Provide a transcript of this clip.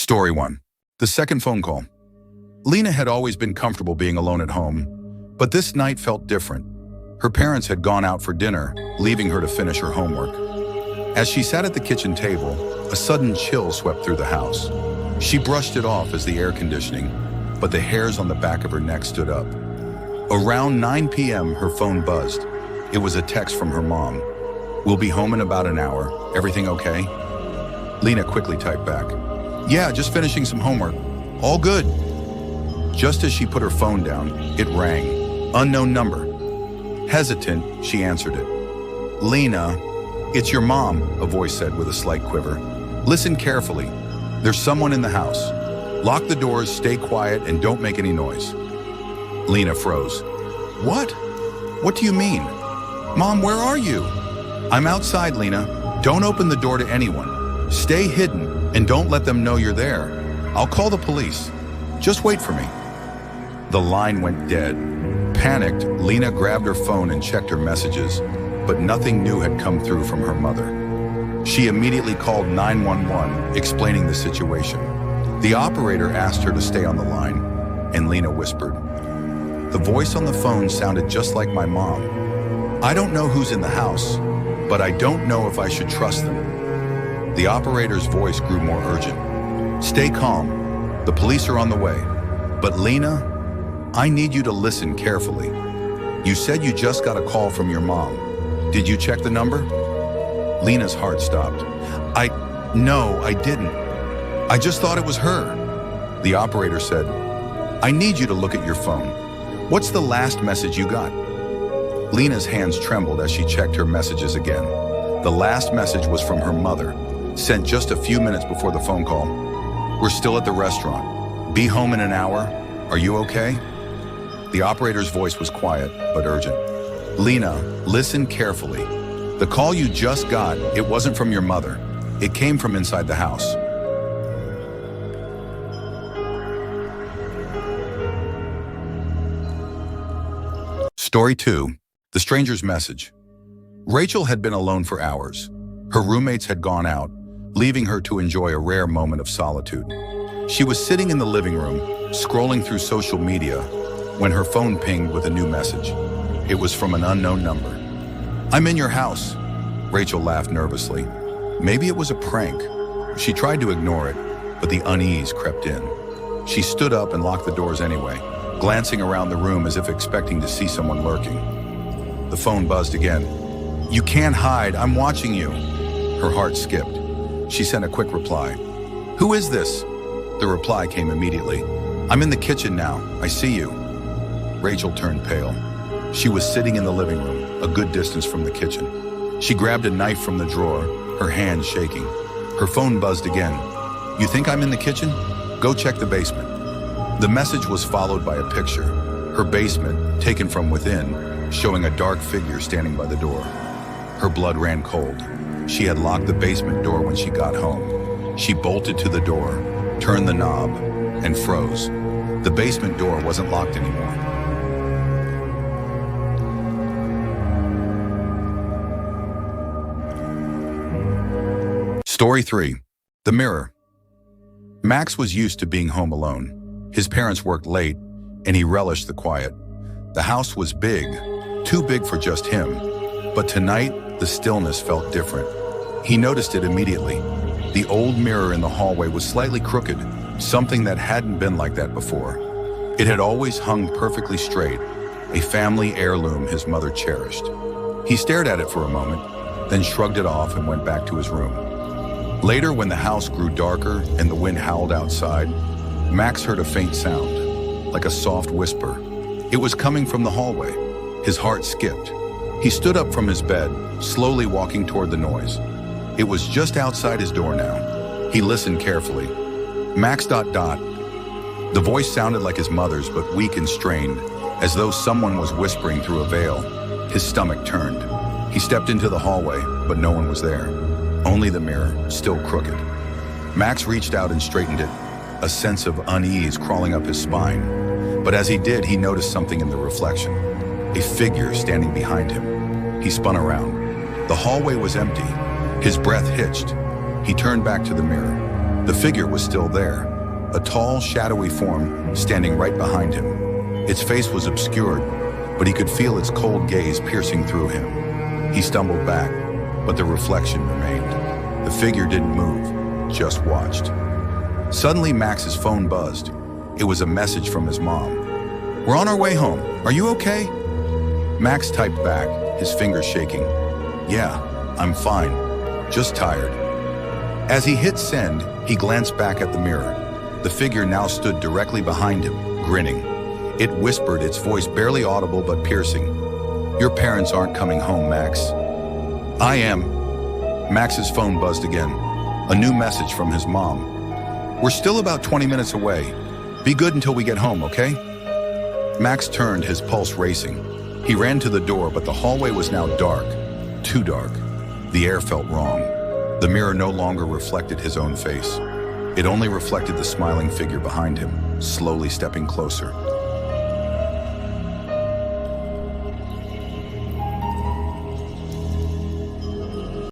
Story 1. The second phone call. Lena had always been comfortable being alone at home, but this night felt different. Her parents had gone out for dinner, leaving her to finish her homework. As she sat at the kitchen table, a sudden chill swept through the house. She brushed it off as the air conditioning, but the hairs on the back of her neck stood up. Around 9 p.m., her phone buzzed. It was a text from her mom. "We'll be home in about an hour. Everything okay?" Lena quickly typed back, "Yeah, just finishing some homework. All good." Just as she put her phone down, it rang. Unknown number. Hesitant, she answered it. "Lena, it's your mom," a voice said with a slight quiver. "Listen carefully. There's someone in the house. Lock the doors, stay quiet, and don't make any noise." Lena froze. "What? What do you mean? Mom, where are you?" "I'm outside, Lena. Don't open the door to anyone. Stay hidden and don't let them know you're there. I'll call the police. Just wait for me." The line went dead. Panicked, Lena grabbed her phone and checked her messages, but nothing new had come through from her mother. She immediately called 911, explaining the situation. The operator asked her to stay on the line, and Lena whispered, "The voice on the phone sounded just like my mom. I don't know who's in the house, but I don't know if I should trust them." The operator's voice grew more urgent. "Stay calm. The police are on the way. But Lena, I need you to listen carefully. You said you just got a call from your mom. Did you check the number?" Lena's heart stopped. No, I didn't. I just thought it was her." The operator said, "I need you to look at your phone. What's the last message you got?" Lena's hands trembled as she checked her messages again. The last message was from her mother, sent just a few minutes before the phone call. "We're still at the restaurant. Be home in an hour. Are you okay?" The operator's voice was quiet, but urgent. "Lena, listen carefully. The call you just got, it wasn't from your mother. It came from inside the house." Story 2. The stranger's message. Rachel had been alone for hours. Her roommates had gone out, leaving her to enjoy a rare moment of solitude. She was sitting in the living room, scrolling through social media, when her phone pinged with a new message. It was from an unknown number. "I'm in your house." Rachel laughed nervously. Maybe it was a prank. She tried to ignore it, but the unease crept in. She stood up and locked the doors anyway, glancing around the room as if expecting to see someone lurking. The phone buzzed again. "You can't hide, I'm watching you." Her heart skipped. She sent a quick reply. "Who is this?" The reply came immediately. "I'm in the kitchen now, I see you." Rachel turned pale. She was sitting in the living room, a good distance from the kitchen. She grabbed a knife from the drawer, her hand shaking. Her phone buzzed again. "You think I'm in the kitchen? Go check the basement." The message was followed by a picture. Her basement, taken from within, showing a dark figure standing by the door. Her blood ran cold. She had locked the basement door when she got home. She bolted to the door, turned the knob, and froze. The basement door wasn't locked anymore. Story 3. The mirror. Max was used to being home alone. His parents worked late, and he relished the quiet. The house was big, too big for just him. But tonight, the stillness felt different. He noticed it immediately. The old mirror in the hallway was slightly crooked, something that hadn't been like that before. It had always hung perfectly straight, a family heirloom his mother cherished. He stared at it for a moment, then shrugged it off and went back to his room. Later, when the house grew darker and the wind howled outside, Max heard a faint sound, like a soft whisper. It was coming from the hallway. His heart skipped. He stood up from his bed, slowly walking toward the noise. It was just outside his door now. He listened carefully. Max ... The voice sounded like his mother's, but weak and strained, as though someone was whispering through a veil. His stomach turned. He stepped into the hallway, but no one was there. Only the mirror, still crooked. Max reached out and straightened it, a sense of unease crawling up his spine. But as he did, he noticed something in the reflection. A figure standing behind him. He spun around. The hallway was empty. His breath hitched. He turned back to the mirror. The figure was still there, a tall, shadowy form standing right behind him. Its face was obscured, but he could feel its cold gaze piercing through him. He stumbled back, but the reflection remained. The figure didn't move, just watched. Suddenly, Max's phone buzzed. It was a message from his mom. "We're on our way home. Are you okay?" Max typed back, his fingers shaking. "Yeah, I'm fine. Just tired." As he hit send, he glanced back at the mirror. The figure now stood directly behind him, grinning. It whispered, its voice barely audible but piercing. "Your parents aren't coming home, Max." "I am." Max's phone buzzed again. A new message from his mom. "We're still about 20 minutes away. Be good until we get home, okay?" Max turned, his pulse racing. He ran to the door, but the hallway was now dark. Too dark. The air felt wrong. The mirror no longer reflected his own face. It only reflected the smiling figure behind him, slowly stepping closer.